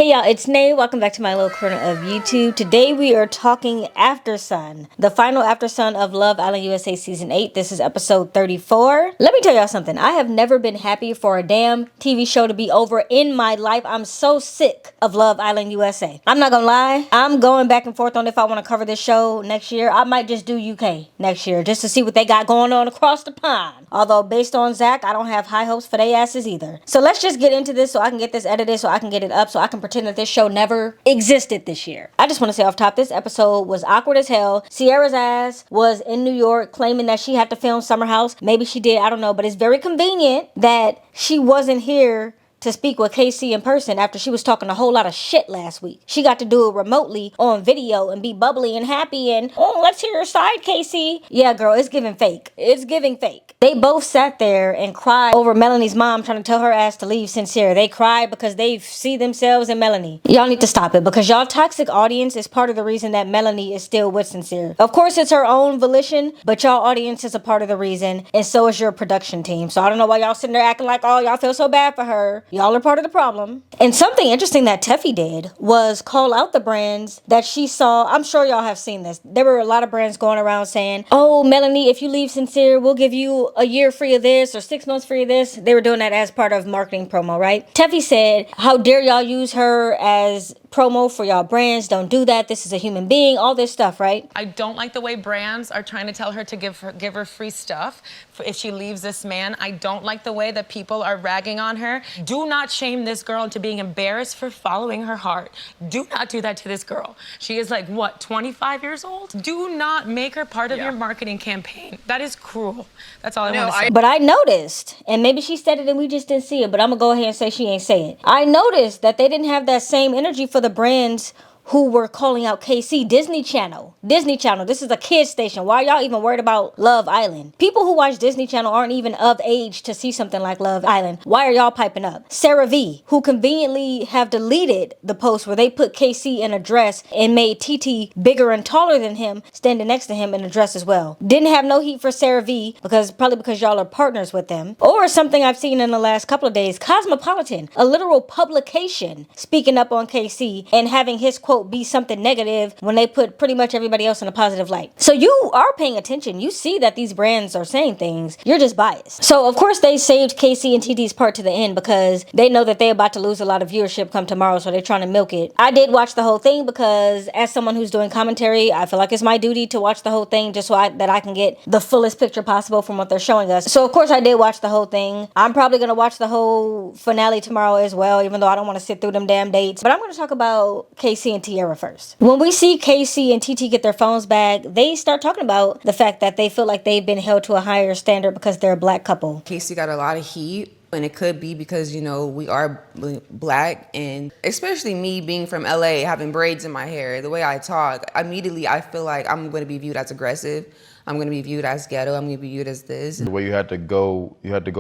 Hey y'all, it's Nay. Welcome back to my little corner of YouTube. Today we are talking After Sun, the final After Sun of Love Island USA Season 8. This is episode 34. Let me tell y'all something. I have never been happy for a damn TV show to be over in my life. I'm so sick of Love Island USA. I'm not gonna lie. I'm going back and forth on if I want to cover this show next year. I might just do UK next year just to see what they got going on across the pond. Although based on Zach, I don't have high hopes for they asses either. So let's just get into this so I can get this edited, so I can get it up, so I can pretend that this show never existed this year. I just want to say off top, this episode was awkward as hell. Sierra's ass was in New York claiming that she had to film Summer House. Maybe she did, I don't know, but it's very convenient that she wasn't here to speak with KC in person after she was talking a whole lot of shit last week. She got to do it remotely on video and be bubbly and happy and, oh, let's hear your side, KC. Yeah, girl, it's giving fake. It's giving fake. They both sat there and cried over Melanie's mom trying to tell her ass to leave Sincere. They cried because they see themselves in Melanie. Y'all need to stop it because y'all toxic audience is part of the reason that Melanie is still with Sincere. Of course, it's her own volition, but y'all audience is a part of the reason, and so is your production team. So I don't know why y'all sitting there acting like, oh, y'all feel so bad for her. Y'all are part of the problem. And something interesting that Teffy did was call out the brands that she saw. I'm sure y'all have seen this. There were a lot of brands going around saying, oh, Melanie, if you leave Sincere, we'll give you a year free of this or 6 months free of this. They were doing that as part of marketing promo, right? Teffy said, how dare y'all use her as promo for y'all brands? Don't do that. This is a human being. All this stuff, right? I don't like the way brands are trying to tell her to give her free stuff if she leaves this man. I don't like the way that people are ragging on her. Do not shame this girl into being embarrassed for following her heart. Do not do that to this girl. She is like, what, 25 years old? Do not make her part of your marketing campaign. That is cruel. That's all I want to say. But I noticed, and maybe she said it and we just didn't see it, but I'm going to go ahead and say she ain't say it. I noticed that they didn't have that same energy for the brands who were calling out KC. Disney Channel. This is a kid's station. Why are y'all even worried about Love Island? People who watch Disney Channel aren't even of age to see something like Love Island. Why are y'all piping up? Sarah V, who conveniently have deleted the post where they put KC in a dress and made TiTi bigger and taller than him, standing next to him in a dress as well. Didn't have no heat for Sarah V, probably because y'all are partners with them. Or something I've seen in the last couple of days, Cosmopolitan, a literal publication, speaking up on KC and having his quote be something negative when they put pretty much everybody else in a positive light. So you are paying attention. You see that these brands are saying things. You're just biased. So of course they saved KC and TT's part to the end because they know that they're about to lose a lot of viewership come tomorrow, so they're trying to milk it. I did watch the whole thing because as someone who's doing commentary, I feel like it's my duty to watch the whole thing just so that I can get the fullest picture possible from what they're showing us. So of course I did watch the whole thing. I'm probably going to watch the whole finale tomorrow as well, even though I don't want to sit through them damn dates. But I'm going to talk about KC and Tierra first. When we see KC and TT get their phones back, they start talking about the fact that they feel like they've been held to a higher standard because they're a black couple. KC got a lot of heat, and it could be because, you know, we are black, and especially me being from LA, having braids in my hair, the way I talk, immediately I feel like I'm going to be viewed as aggressive. I'm going to be viewed as ghetto. I'm going to be viewed as this. The way you had to go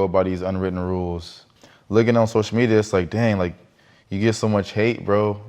by these unwritten rules. Looking on social media, it's like, dang, like you get so much hate, bro.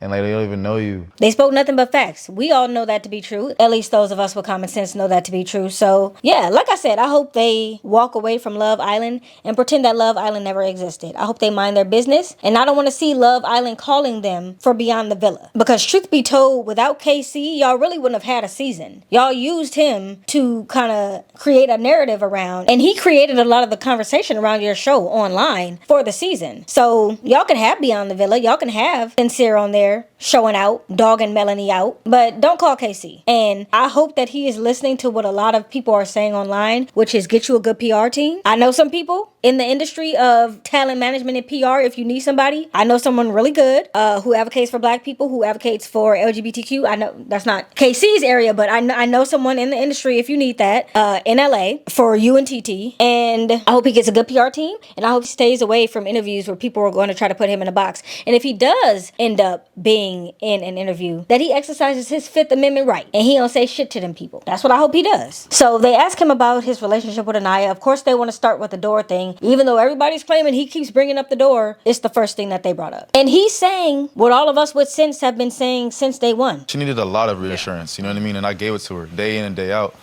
And like they don't even know you. They spoke nothing but facts. We all know that to be true. At least those of us with common sense know that to be true. So yeah, like I said, I hope they walk away from Love Island and pretend that Love Island never existed. I hope they mind their business. And I don't want to see Love Island calling them for Beyond the Villa. Because truth be told, without KC, y'all really wouldn't have had a season. Y'all used him to kind of create a narrative around. And he created a lot of the conversation around your show online for the season. So y'all can have Beyond the Villa. Y'all can have Sincere on there showing out, dogging Melanie out, but don't call KC. And I hope that he is listening to what a lot of people are saying online, which is get you a good PR team. I know some people in the industry of talent management and PR. If you need somebody, I know someone really good who advocates for black people, who advocates for LGBTQ. I know that's not KC's area, but I know someone in the industry if you need that in LA for you and TT. And I hope he gets a good PR team, and I hope he stays away from interviews where people are going to try to put him in a box. And if he does end up being in an interview, that he exercises his Fifth Amendment right and he don't say shit to them people. That's what I hope he does. So they ask him about his relationship with Aniya. Of course they want to start with the door thing, even though everybody's claiming he keeps bringing up the door. It's the first thing that they brought up, and he's saying what all of us with sense have been saying since day one. She needed a lot of reassurance, you know what I mean? And I gave it to her day in and day out,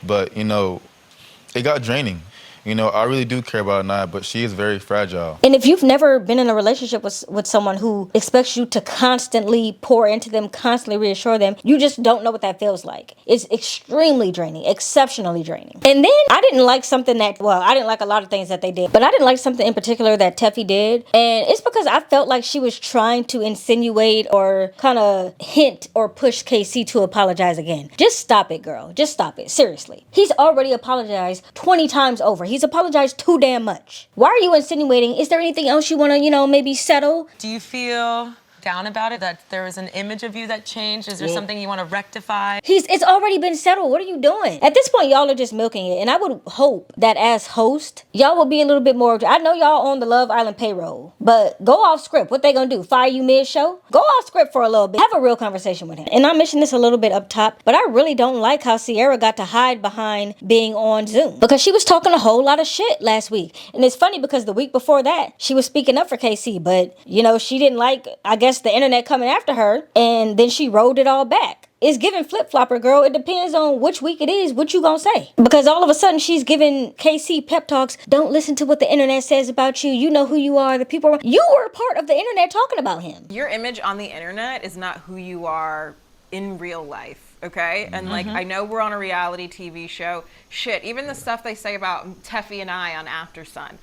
but you know, it got draining. You know, I really do care about Aniya, but she is very fragile. And if you've never been in a relationship with someone who expects you to constantly pour into them, constantly reassure them, you just don't know what that feels like. It's extremely draining, exceptionally draining. And then I didn't like something that, well, I didn't like a lot of things that they did, but I didn't like something in particular that TiTi did. And it's because I felt like she was trying to insinuate or kind of hint or push Casey to apologize again. Just stop it, girl. Just stop it. Seriously. He's already apologized 20 times over. He's apologized too damn much. Why are you insinuating? Is there anything else you want to, maybe settle? Do you feel down about it, that there was an image of you that changed? Is there something you want to rectify? It's already been settled. What are you doing? At this point, y'all are just milking it. And I would hope that as host, y'all will be a little bit more, I know y'all on the Love Island payroll, but go off script. What they gonna do? Fire you mid-show? Go off script for a little bit. Have a real conversation with him. And I mentioned this a little bit up top, but I really don't like how Sierra got to hide behind being on Zoom, because she was talking a whole lot of shit last week. And it's funny because the week before that, she was speaking up for KC, but she didn't like, I guess, the internet coming after her, and then she rolled it all back. It's giving flip-flopper, girl. It depends on which week it is, what you gonna say. Because all of a sudden, she's giving KC pep talks. Don't listen to what the internet says about you. You know who you are. The people, you were part of the internet talking about him. Your image on the internet is not who you are in real life, okay? And I know we're on a reality TV show. Shit, even the stuff they say about Teffy and I on After Sun.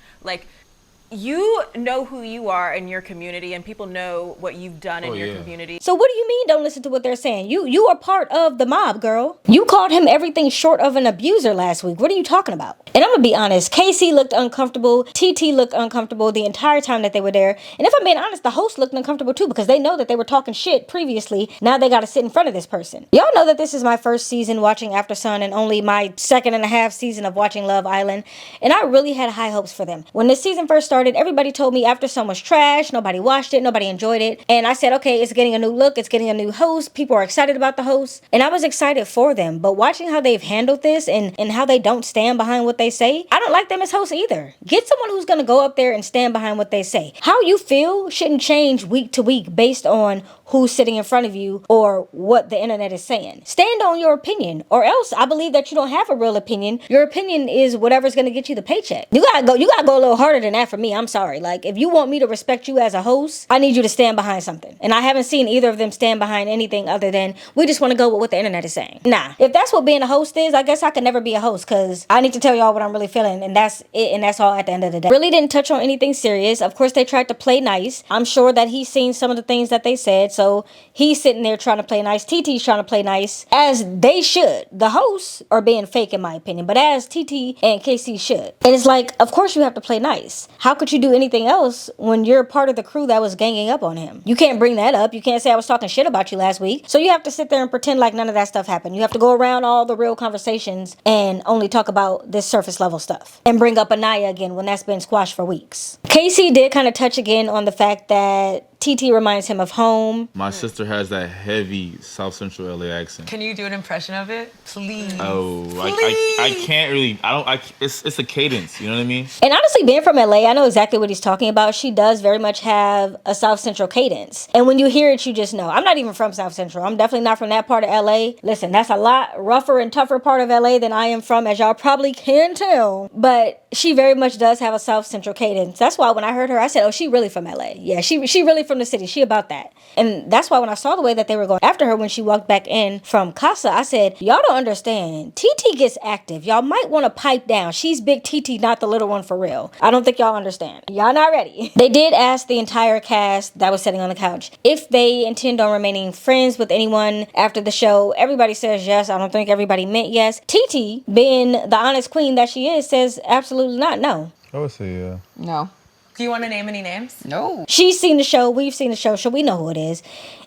You know who you are in your community, and people know what you've done in your community. So what do you mean don't listen to what they're saying? You are part of the mob, girl. You called him everything short of an abuser last week. What are you talking about? And I'm gonna be honest, Casey looked uncomfortable, TT looked uncomfortable the entire time that they were there. And if I'm being honest, the host looked uncomfortable too, because they know that they were talking shit previously. Now they gotta sit in front of this person. Y'all know that this is my first season watching After Sun and only my 2.5 season of watching Love Island. And I really had high hopes for them. When this season first started, everybody told me After Sun was trash. Nobody watched it. Nobody enjoyed it. And I said, okay, it's getting a new look. It's getting a new host. People are excited about the host. And I was excited for them. But watching how they've handled this and how they don't stand behind what they say, I don't like them as hosts either. Get someone who's going to go up there and stand behind what they say. How you feel shouldn't change week to week based on who's sitting in front of you or what the internet is saying. Stand on your opinion, or else I believe that you don't have a real opinion. Your opinion is whatever's going to get you the paycheck. You gotta go a little harder than that for me. I'm sorry. If you want me to respect you as a host, I need you to stand behind something. And I haven't seen either of them stand behind anything other than we just want to go with what the internet is saying. Nah, if that's what being a host is, I guess I could never be a host, because I need to tell y'all what I'm really feeling, and that's it, and that's all at the end of the day. Really didn't touch on anything serious. Of course, they tried to play nice. I'm sure that he's seen some of the things that they said, so he's sitting there trying to play nice. TT's trying to play nice, as they should. The hosts are being fake in my opinion, but as TT and KC should. And it's of course you have to play nice. How could you do anything else when you're part of the crew that was ganging up on him? You can't bring that up. You can't say I was talking shit about you last week. So you have to sit there and pretend like none of that stuff happened. You have to go around all the real conversations and only talk about this surface level stuff and bring up Aniya again when that's been squashed for weeks. KC did kind of touch again on the fact that TT reminds him of home. My sister has that heavy South Central LA accent. Can you do an impression of it? Please. Oh, Please. I can't really. It's a cadence. You know what I mean? And honestly, being from LA, I know exactly what he's talking about. She does very much have a South Central cadence. And when you hear it, you just know. I'm not even from South Central. I'm definitely not from that part of LA. Listen, that's a lot rougher and tougher part of LA than I am from, as y'all probably can tell. But she very much does have a South Central cadence. That's why when I heard her, I said, oh, she really from LA. Yeah, she really from the city. She about that. And that's why when I saw the way that they were going after her when she walked back in from Casa, I said, y'all don't understand. TT gets active. Y'all might want to pipe down. She's big TT, not the little one for real. I don't think y'all understand. Y'all not ready. They did ask the entire cast that was sitting on the couch if they intend on remaining friends with anyone after the show. Everybody says yes. I don't think everybody meant yes. TT, being the honest queen that she is, says absolutely not. No. I would say yeah. No. Do you want to name any names? No. She's seen the show. We've seen the show, so we know who it is.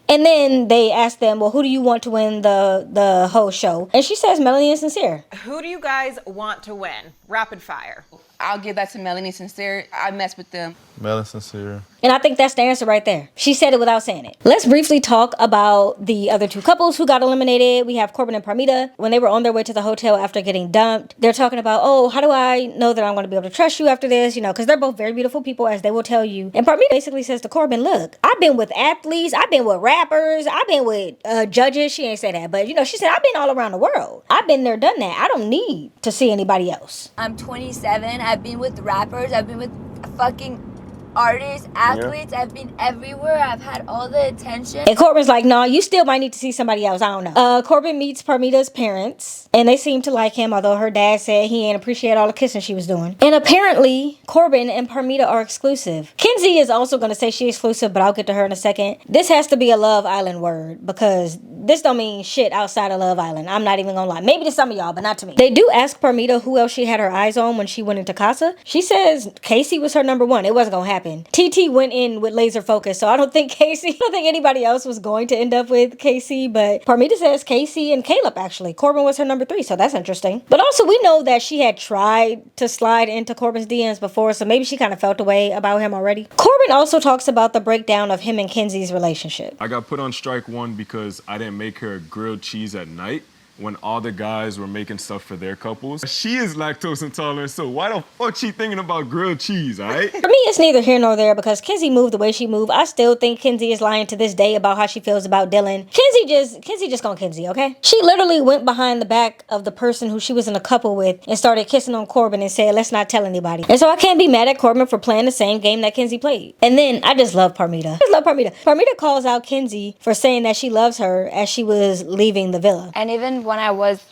And then they asked them, well, who do you want to win the whole show? And she says Melanie and Sincere. Who do you guys want to win? Rapid fire. I'll give that to Melanie Sincere. I mess with them Mel and sincere. And I think that's the answer right there. She said it without saying it. Let's briefly talk about the other two couples who got eliminated. We have Corbin and Parmita. When they were on their way to the hotel after getting dumped, they're talking about, oh, how do I know that I'm going to be able to trust you after this? You know, because they're both very beautiful people, as they will tell you. And Parmita basically says to Corbin, look, I've been with athletes. I've been with rappers. I've been with judges. She ain't say that. But, you know, she said, I've been all around the world. I've been there, done that. I don't need to see anybody else. I'm 27. I've been with rappers. I've been with fucking artists, athletes. I've been everywhere. I've had all the attention. And Corbin's like, no, you still might need to see somebody else. I don't know. Corbin meets Parmita's parents, and they seem to like him, although her dad said he ain't appreciate all the kissing she was doing. And apparently, Corbin and Parmita are exclusive. Kenzie is also going to say she's exclusive, but I'll get to her in a second. This has to be a Love Island word, because this don't mean shit outside of Love Island. I'm not even gonna lie. Maybe to some of y'all, but not to me. They do ask Parmita who else she had her eyes on when she went into Casa. She says Casey was her number one. It wasn't gonna happen. TiTi went in with laser focus, so I don't think anybody else was going to end up with Casey, but Parmita says Casey and Caleb, actually. Corbin was her number 3, so that's interesting. But also, we know that she had tried to slide into Corbin's DMs before, so maybe she kind of felt a way about him already. Corbin also talks about the breakdown of him and Kenzie's relationship. I got put on strike 1 because I didn't make her grilled cheese at night when all the guys were making stuff for their couples. She is lactose intolerant, so why the fuck she thinking about grilled cheese, all right? For me, it's neither here nor there, because Kenzie moved the way she moved. I still think Kenzie is lying to this day about how she feels about Dylan. Kenzie just gonna Kenzie, okay? She literally went behind the back of the person who she was in a couple with and started kissing on Corbin and said, let's not tell anybody. And so I can't be mad at Corbin for playing the same game that Kenzie played. And then I just love Parmita. Parmita calls out Kenzie for saying that she loves her as she was leaving the villa. And even when I was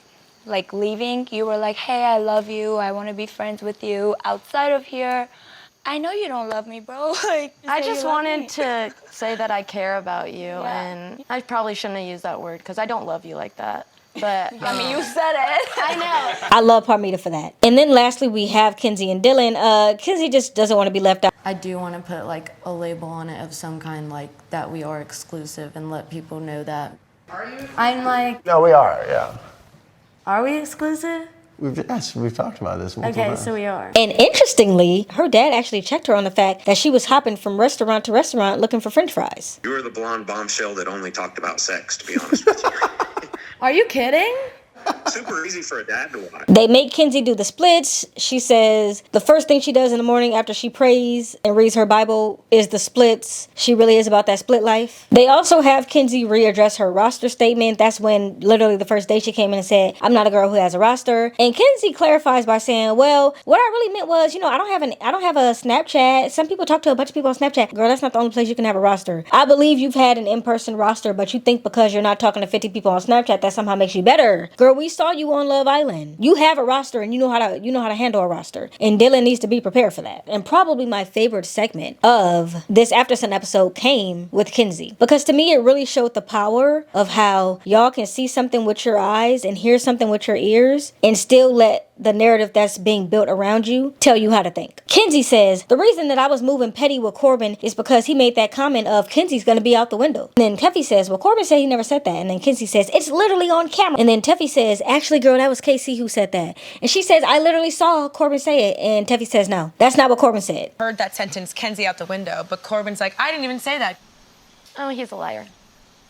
like leaving, you were like, hey, I love you. I want to be friends with you outside of here. I know you don't love me, bro. Like, I just wanted to say that I care about you, and I probably shouldn't have used that word because I don't love you like that. But I mean, you said it. I know. I love Parmita for that. And then lastly, we have Kenzie and Dylan. Kenzie just doesn't want to be left out. I do want to put like a label on it of some kind, like that we are exclusive, and let people know that. Are you? I'm like, No, we are, yeah. are we exclusive? We've talked about this multiple Okay, times. so we are. And interestingly, her dad actually checked her on the fact that she was hopping from restaurant to restaurant looking for French fries. You were the blonde bombshell that only talked about sex, to be honest with you. Are you kidding? Super easy for a dad to watch. They make Kenzie do the splits. She says the first thing she does in the morning after she prays and reads her Bible is the splits. She really is about that split life. They also have Kenzie readdress her roster statement. That's when literally the first day she came in and said, I'm not a girl who has a roster. And Kenzie clarifies by saying, well, what I really meant was, I don't have a Snapchat. Some people talk to a bunch of people on Snapchat. Girl, that's not the only place you can have a roster. I believe you've had an in-person roster, but you think because you're not talking to 50 people on Snapchat, that somehow makes you better. Girl, we saw you on Love Island. You have a roster and you know how to handle a roster. And Dylan needs to be prepared for that. And probably my favorite segment of this After Sun episode came with Kenzie. Because to me, it really showed the power of how y'all can see something with your eyes and hear something with your ears and still let the narrative that's being built around you tell you how to think. Kenzie says, the reason that I was moving petty with Corbin is because he made that comment of Kenzie's gonna be out the window. And then Teffy says, well, Corbin said he never said that. And then Kenzie says, it's literally on camera. And then Teffy says, actually, girl, that was KC who said that. And she says, I literally saw Corbin say it. And Teffy says, no, that's not what Corbin said. Heard that sentence, Kenzie out the window, but Corbin's like, I didn't even say that. Oh, he's a liar.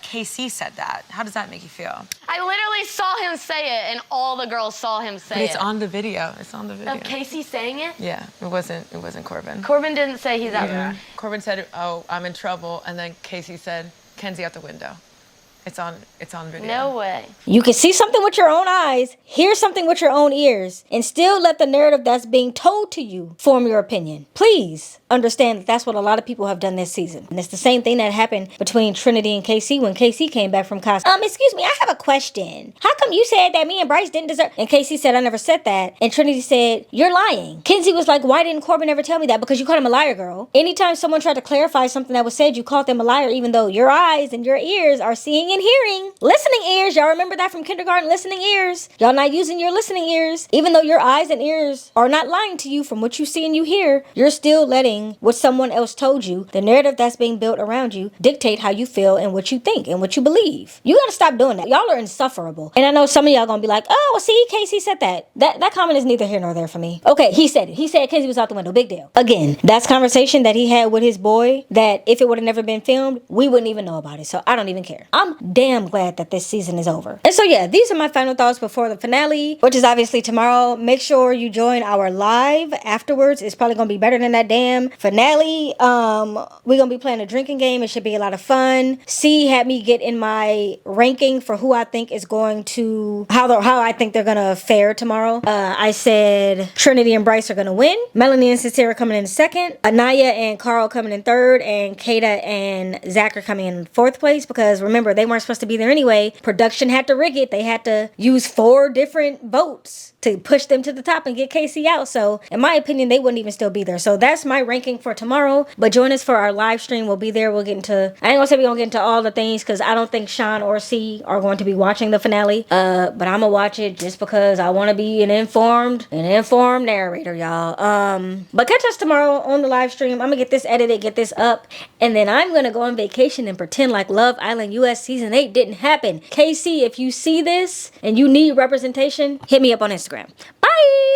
KC said that. How does that make you feel? I literally saw him say it, and all the girls saw him say But it. it's on the video. It's on the video. Of Casey saying it? Yeah, it wasn't Corbin. Corbin didn't say he's out. Yeah. Corbin said, oh, I'm in trouble, and then Casey said, Kenzie out the window. It's on video. No way. You can see something with your own eyes, hear something with your own ears, and still let the narrative that's being told to you form your opinion. Please understand that that's what a lot of people have done this season. And it's the same thing that happened between Trinity and KC when KC came back from Casa. Excuse me, I have a question. How come you said that me and Bryce didn't deserve? And KC said, I never said that. And Trinity said, you're lying. Kenzie was like, why didn't Corbin ever tell me that? Because you called him a liar, girl. Anytime someone tried to clarify something that was said, you called them a liar, even though your eyes and your ears are seeing and hearing. Listening ears. Y'all remember that from kindergarten? Listening ears. Y'all not using your listening ears. Even though your eyes and ears are not lying to you from what you see and you hear, you're still letting what someone else told you, the narrative that's being built around you, dictate how you feel and what you think and what you believe. You gotta stop doing that. Y'all are insufferable. And I know some of y'all gonna be like, oh, well, see, Casey said that. That comment is neither here nor there for me. Okay, he said it. He said Kenzie was out the window. Big deal. Again, that's conversation that he had with his boy that if it would have never been filmed, we wouldn't even know about it. So I don't even care. I'm damn glad that this season is over. And so yeah, these are my final thoughts before the finale, which is obviously tomorrow. Make sure you join our live afterwards. It's probably gonna be better than that damn finale. We're gonna be playing a drinking game. It should be a lot of fun. C had me get in my ranking for who I think is going to how I think they're gonna fare tomorrow. I said Trinity and Bryce are gonna win. Melanie and Sincere coming in second. Aniya and Carl coming in third, and Kata and Zach are coming in fourth place because remember they weren't supposed to be there anyway. Production had to rig it. They had to use 4 different votes to push them to the top and get Casey out. So in my opinion, they wouldn't even still be there. So that's my ranking for tomorrow. But join us for our live stream. We'll be there. We'll get into, I ain't gonna say we're gonna get into all the things because I don't think Sean or C are going to be watching the finale. But I'm gonna watch it just because I want to be an informed narrator, y'all. But catch us tomorrow on the live stream. I'm gonna get this edited, get this up, and then I'm gonna go on vacation and pretend like Love Island US season 8 didn't happen. KC, if you see this and you need representation, hit me up on Instagram. Bye.